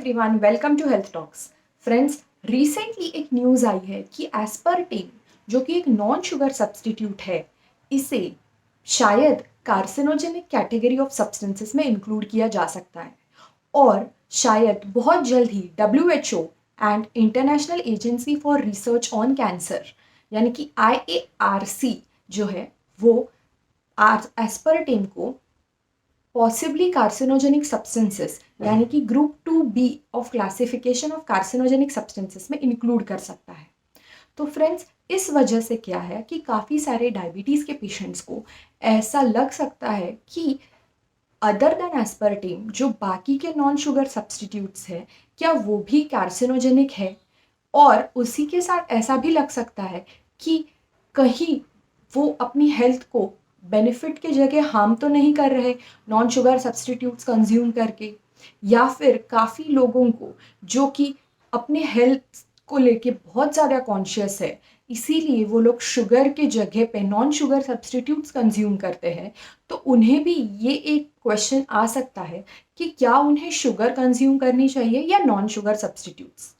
Everyone, welcome to health talks. Friends, recently एक news आई है कि एस्पर्टेन जो कि एक नॉन शुगर सब्स्टिट्यूट है, इसे शायद कार्सिनोजेनिक कैटेगरी ऑफ सब्सटेंसेस में इंक्लूड किया जा सकता है और शायद बहुत जल्द ही WHO and international agency for research on cancer यानी कि IARC जो है वो एस्पर्टेन को पॉसिबली कार्सिनोजेनिक सब्सटेंसेस यानी कि group 2B of classification of carcinogenic substances में इंक्लूड कर सकता है। तो फ्रेंड्स, इस वजह से क्या है कि काफ़ी सारे डायबिटीज़ के पेशेंट्स को ऐसा लग सकता है कि अदर देन एस्पर्टेन जो बाकी के नॉन शुगर सब्सटीट्यूट्स हैं, क्या वो भी कार्सिनोजेनिक है। और उसी के साथ ऐसा भी लग सकता है कि कहीं वो अपनी हेल्थ को बेनिफिट के जगह हार्म तो नहीं कर रहे नॉन शुगर सब्सटीट्यूट्स कंज्यूम करके, या फिर काफ़ी लोगों को जो कि अपने हेल्थ को लेके बहुत ज़्यादा कॉन्शियस है, इसीलिए वो लोग शुगर के जगह पे नॉन शुगर सब्सटीट्यूट्स कंज्यूम करते हैं। तो उन्हें भी ये एक क्वेश्चन आ सकता है कि क्या उन्हें शुगर कंज्यूम करनी चाहिए या नॉन शुगर सब्सटीट्यूट्स।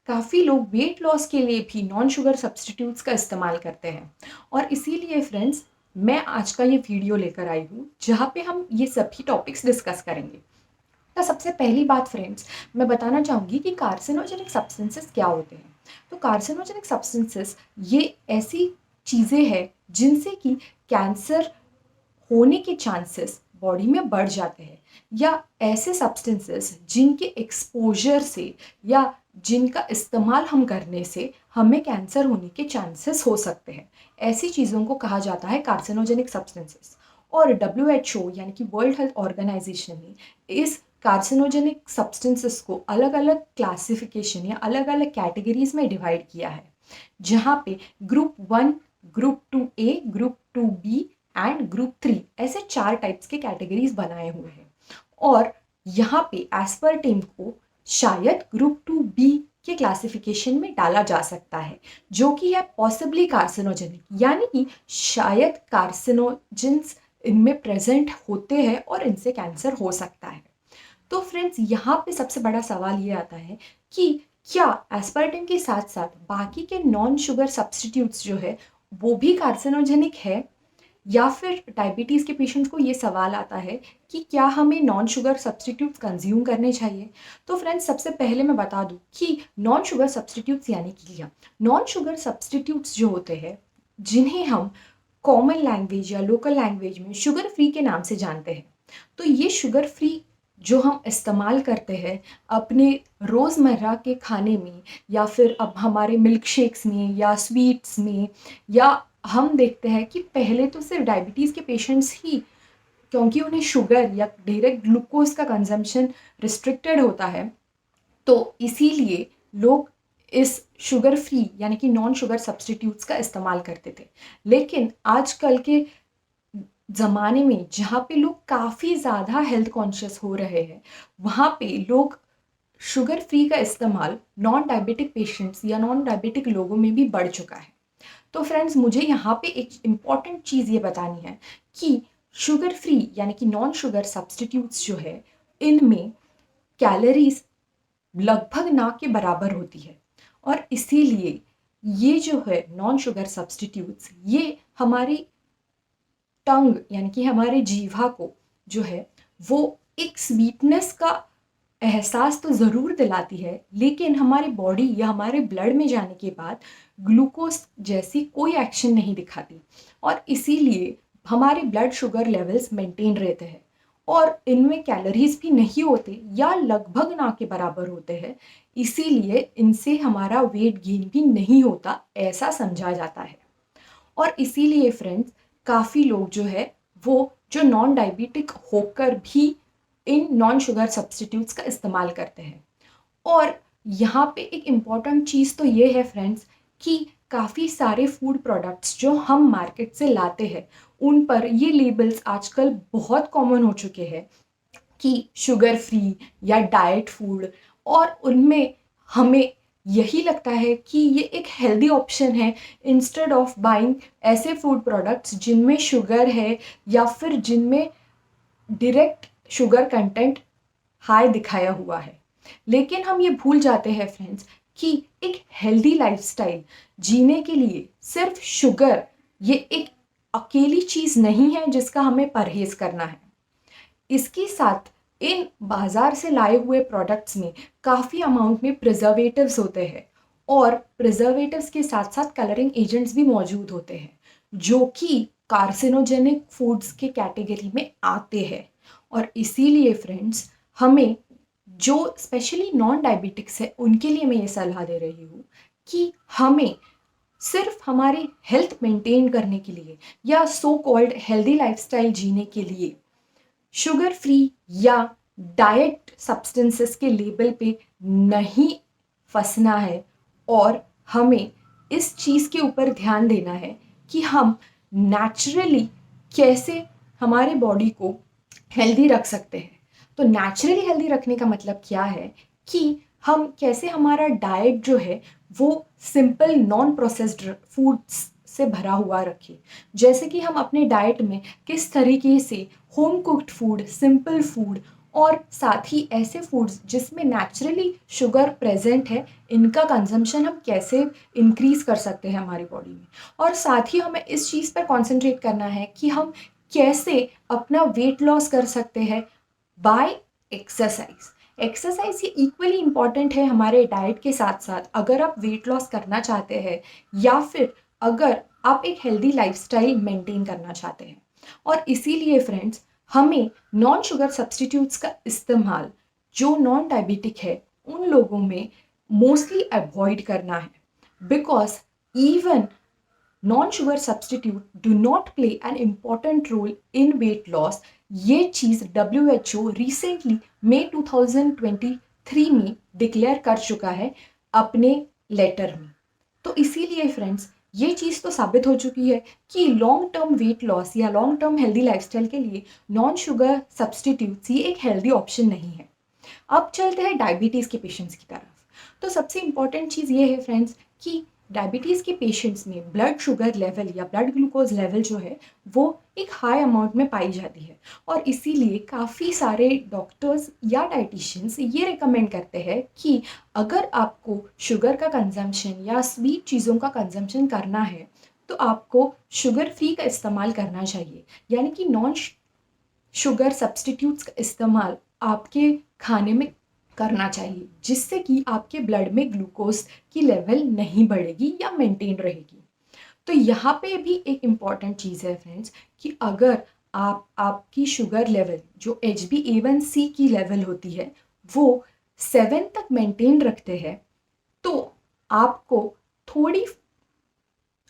काफ़ी लोग वेट लॉस के लिए भी नॉन शुगर सब्सटीट्यूट्स का इस्तेमाल करते हैं और इसीलिए फ्रेंड्स, मैं आज का ये वीडियो लेकर आई हूँ जहाँ पे हम ये सभी टॉपिक्स डिस्कस करेंगे। तो सबसे पहली बात फ्रेंड्स, मैं बताना चाहूँगी कि कार्सिनोजेनिक सब्सटेंसेस क्या होते हैं। तो कार्सिनोजेनिक सब्सटेंसेस ये ऐसी चीज़ें हैं जिनसे कि कैंसर होने के चांसेस बॉडी में बढ़ जाते हैं, या ऐसे सब्सटेंसेस जिनके एक्सपोजर से या जिनका इस्तेमाल हम करने से हमें कैंसर होने के चांसेस हो सकते हैं, ऐसी चीज़ों को कहा जाता है कार्सिनोजेनिक सब्सटेंसेस। और WHO यानी कि वर्ल्ड हेल्थ ऑर्गेनाइजेशन ने इस कार्सिनोजेनिक सब्सटेंसेस को अलग अलग क्लासिफिकेशन या अलग अलग कैटेगरीज में डिवाइड किया है, जहाँ पे group 1, group 2A, group 2B and group 3 ऐसे 4 टाइप्स के कैटेगरीज बनाए हुए हैं। और यहाँ पे एस्पर्टेन को शायद ग्रुप 2B के क्लासिफिकेशन में डाला जा सकता है, जो कि है पॉसिबली कार्सिनोजेनिक, यानी कि शायद कार्सिनोजेंस इनमें प्रेजेंट होते हैं और इनसे कैंसर हो सकता है। तो फ्रेंड्स, यहाँ पे सबसे बड़ा सवाल ये आता है कि क्या एस्पर्टेन के साथ साथ बाकी के नॉन शुगर सब्सटीट्यूट्स जो है वो भी कार्सिनोजेनिक है, या फिर डायबिटीज़ के पेशेंट्स को ये सवाल आता है कि क्या हमें नॉन शुगर सब्सटीट्यूट्स कंज्यूम करने चाहिए। तो फ्रेंड्स, सबसे पहले मैं बता दूं कि नॉन शुगर सब्सटीट्यूट्स यानी कि क्या, नॉन शुगर सब्सटीट्यूट्स जो होते हैं जिन्हें हम कॉमन लैंग्वेज या लोकल लैंग्वेज में शुगर फ्री के नाम से जानते हैं, तो ये शुगर फ्री जो हम इस्तेमाल करते हैं अपने रोज़मर्रा के खाने में, या फिर अब हमारे मिल्क शेक्स में या स्वीट्स में, या हम देखते हैं कि पहले तो सिर्फ डायबिटीज़ के पेशेंट्स ही, क्योंकि उन्हें शुगर या डायरेक्ट ग्लूकोज का कंजम्पशन रिस्ट्रिक्टेड होता है, तो इसीलिए लोग इस शुगर फ्री यानी कि नॉन शुगर सब्सटीट्यूट्स का इस्तेमाल करते थे। लेकिन आजकल के ज़माने में जहाँ पे लोग काफ़ी ज़्यादा हेल्थ कॉन्शियस हो रहे हैं, वहाँ पे लोग शुगर फ्री का इस्तेमाल नॉन डायबिटिक पेशेंट्स या नॉन डायबिटिक लोगों में भी बढ़ चुका है। तो फ्रेंड्स, मुझे यहाँ पे एक इम्पॉर्टेंट चीज़ ये बतानी है कि शुगर फ्री यानी कि नॉन शुगर सब्सटीट्यूट्स जो है, इनमें कैलोरीज लगभग ना के बराबर होती है, और इसीलिए ये जो है नॉन शुगर सब्सटीट्यूट्स, ये हमारी टंग यानी कि हमारे जीवा को जो है वो एक स्वीटनेस का एहसास तो ज़रूर दिलाती है, लेकिन हमारी बॉडी या हमारे ब्लड में जाने के बाद ग्लूकोज जैसी कोई एक्शन नहीं दिखाती, और इसीलिए हमारे ब्लड शुगर लेवल्स मेंटेन रहते हैं और इनमें कैलोरीज भी नहीं होते या लगभग ना के बराबर होते हैं। इसीलिए इनसे हमारा वेट गेन भी नहीं होता, ऐसा समझा जाता है। और इसीलिए फ्रेंड्स, काफ़ी लोग जो है वो जो नॉन डायबिटिक होकर भी इन नॉन शुगर सब्सटीट्यूट्स का इस्तेमाल करते हैं। और यहाँ पे एक इम्पॉर्टेंट चीज़ तो ये है फ्रेंड्स कि काफ़ी सारे फूड प्रोडक्ट्स जो हम मार्केट से लाते हैं, उन पर ये लेबल्स आजकल बहुत कॉमन हो चुके हैं कि शुगर फ्री या डाइट फूड, और उनमें हमें यही लगता है कि ये एक हेल्दी ऑप्शन है इंस्टेड ऑफ बाइंग ऐसे फूड प्रोडक्ट्स जिनमें शुगर है या फिर जिनमें डायरेक्ट शुगर कंटेंट हाई दिखाया हुआ है। लेकिन हम ये भूल जाते हैं फ्रेंड्स कि एक हेल्दी लाइफस्टाइल जीने के लिए सिर्फ शुगर ये एक अकेली चीज़ नहीं है जिसका हमें परहेज करना है। इसके साथ इन बाजार से लाए हुए प्रोडक्ट्स में काफ़ी अमाउंट में प्रिजर्वेटिव्स होते हैं और प्रिजर्वेटिव्स के साथ साथ कलरिंग एजेंट्स भी मौजूद होते हैं जो कि कार्सिनोजेनिक फूड्स के कैटेगरी में आते हैं। और इसीलिए फ्रेंड्स हमें जो स्पेशली नॉन डायबिटिक्स है उनके लिए मैं ये सलाह दे रही हूँ कि हमें सिर्फ हमारी हेल्थ मेंटेन करने के लिए या सो कॉल्ड हेल्दी लाइफस्टाइल जीने के लिए शुगर फ्री या डाइट सब्सटेंसेस के लेबल पे नहीं फंसना है और हमें इस चीज़ के ऊपर ध्यान देना है कि हम नेचुरली कैसे हमारे बॉडी को हेल्दी रख सकते हैं। तो नेचुरली हेल्दी रखने का मतलब क्या है कि हम कैसे हमारा डाइट जो है वो सिंपल नॉन प्रोसेस्ड फूड्स से भरा हुआ रखें। जैसे कि हम अपने डाइट में किस तरीके से home cooked food, simple food और साथ ही ऐसे फूड्स जिसमें नेचुरली शुगर प्रेजेंट है, इनका कंजम्पशन हम कैसे इंक्रीज कर सकते हैं हमारी बॉडी में। और साथ ही हमें इस चीज़ पर कॉन्सेंट्रेट करना है कि हम कैसे अपना वेट लॉस कर सकते हैं बाय एक्सरसाइज। एक्सरसाइज ये इक्वली इम्पॉर्टेंट है हमारे डाइट के साथ साथ अगर आप वेट लॉस करना चाहते हैं या फिर अगर आप एक हेल्दी लाइफस्टाइल मेंटेन करना चाहते हैं। और इसीलिए फ्रेंड्स हमें नॉन शुगर सब्सटीट्यूट्स का इस्तेमाल जो नॉन डायबिटिक है उन लोगों में मोस्टली अवॉइड करना है because even non-sugar substitute do not play an important role in weight loss। ये चीज़ WHO रिसेंटली मई 2023 में डिक्लेयर कर चुका है अपने लेटर में। तो इसीलिए फ्रेंड्स ये चीज़ तो साबित हो चुकी है कि लॉन्ग टर्म वेट लॉस या लॉन्ग टर्म हेल्दी लाइफस्टाइल के लिए नॉन शुगर सब्सटीट्यूट्स ये एक हेल्दी ऑप्शन नहीं है। अब चलते हैं डायबिटीज़ के पेशेंट्स की तरफ। तो सबसे इम्पॉर्टेंट चीज़ ये है फ्रेंड्स कि डायबिटीज़ के पेशेंट्स में ब्लड शुगर लेवल या ब्लड ग्लूकोज लेवल जो है वो एक हाई अमाउंट में पाई जाती है और इसीलिए काफ़ी सारे डॉक्टर्स या डाइटिशियंस ये रिकमेंड करते हैं कि अगर आपको शुगर का कंजम्पशन या स्वीट चीज़ों का कंजम्पशन करना है तो आपको शुगर फ्री का इस्तेमाल करना चाहिए, यानी कि नॉन शुगर सब्सटीट्यूट्स का इस्तेमाल आपके खाने में करना चाहिए जिससे कि आपके ब्लड में ग्लूकोज की लेवल नहीं बढ़ेगी या मेंटेन रहेगी। तो यहाँ पे भी एक इम्पॉर्टेंट चीज़ है फ्रेंड्स कि अगर आपकी शुगर लेवल जो HbA1c की लेवल होती है वो 7 तक मेंटेन रखते हैं तो आपको थोड़ी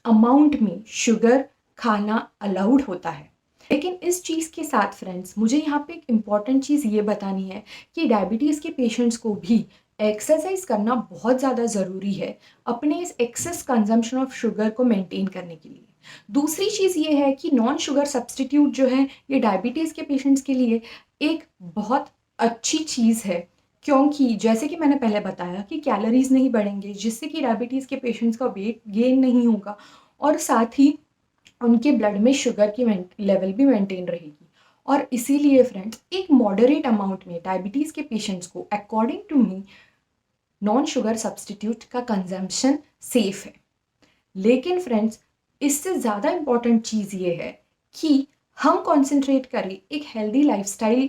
अमाउंट में शुगर खाना अलाउड होता है। लेकिन इस चीज़ के साथ फ्रेंड्स मुझे यहाँ पे एक इम्पॉर्टेंट चीज़ ये बतानी है कि डायबिटीज़ के पेशेंट्स को भी एक्सरसाइज करना बहुत ज़्यादा ज़रूरी है अपने इस एक्सेस कंजम्पशन ऑफ शुगर को मेंटेन करने के लिए। दूसरी चीज़ ये है कि नॉन शुगर सब्सटीट्यूट जो है ये डायबिटीज़ के पेशेंट्स के लिए एक बहुत अच्छी चीज़ है क्योंकि जैसे कि मैंने पहले बताया कि कैलोरीज नहीं बढ़ेंगे जिससे कि डायबिटीज़ के पेशेंट्स का वेट गेन नहीं होगा और साथ ही उनके ब्लड में शुगर की लेवल भी मेंटेन रहेगी। और इसीलिए फ्रेंड्स एक मॉडरेट अमाउंट में डायबिटीज़ के पेशेंट्स को according to me non sugar substitute का कंजम्पशन सेफ है। लेकिन फ्रेंड्स इससे ज़्यादा इम्पॉर्टेंट चीज़ ये है कि हम कॉन्सेंट्रेट करें एक हेल्दी लाइफस्टाइल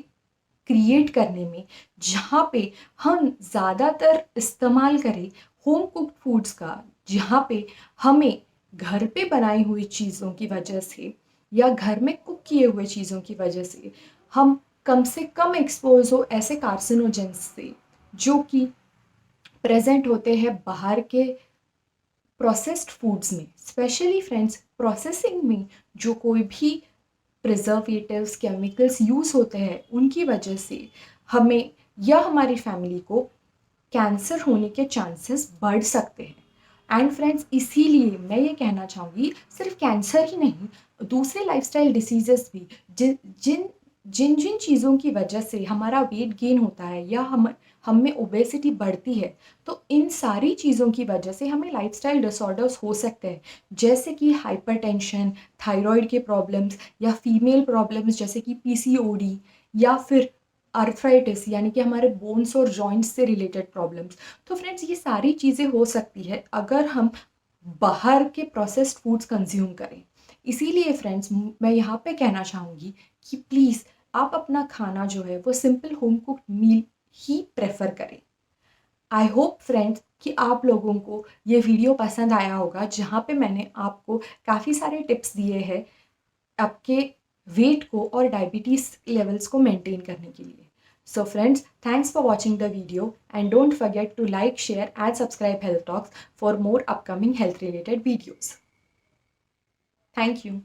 क्रिएट करने में जहाँ पे हम ज़्यादातर इस्तेमाल करें होम कुक्ड फूड्स का, जहाँ पे हमें घर पे बनाई हुई चीज़ों की वजह से या घर में कुक किए हुए चीज़ों की वजह से कम एक्सपोज हो ऐसे कार्सिनोजेंस से जो कि प्रेजेंट होते हैं बाहर के प्रोसेस्ड फूड्स में। स्पेशली फ्रेंड्स प्रोसेसिंग में जो कोई भी प्रिजर्वेटिव्स केमिकल्स यूज़ होते हैं उनकी वजह से हमें या हमारी फैमिली को कैंसर होने के चांसेस बढ़ सकते हैं। एंड फ्रेंड्स इसीलिए मैं ये कहना चाहूँगी सिर्फ कैंसर ही नहीं दूसरे लाइफस्टाइल डिसीजेस भी जिन जिन जिन चीज़ों की वजह से हमारा वेट गेन होता है या हम में ओबेसिटी बढ़ती है तो इन सारी चीज़ों की वजह से हमें लाइफस्टाइल डिसऑर्डर्स हो सकते हैं जैसे कि हाइपरटेंशन, थायराइड के प्रॉब्लम्स या फीमेल प्रॉब्लम्स जैसे कि PCOD या फिर अर्थराइटिस यानी कि हमारे बोन्स और जॉइंट्स से रिलेटेड प्रॉब्लम्स। तो फ्रेंड्स ये सारी चीज़ें हो सकती है अगर हम बाहर के प्रोसेस्ड फूड्स कंज्यूम करें। इसीलिए फ्रेंड्स मैं यहाँ पे कहना चाहूँगी कि प्लीज़ आप अपना खाना जो है वो सिंपल होम कुक्ड मील ही प्रेफर करें। आई होप फ्रेंड्स कि आप लोगों को ये वीडियो पसंद आया होगा, जहाँ पे मैंने आपको काफ़ी सारे टिप्स दिए हैं आपके वेट को और डायबिटीज़ लेवल्स को मेंटेन करने के लिए। So friends, thanks for watching the video and don't forget to like, share and subscribe health talks for more upcoming health related videos. Thank you.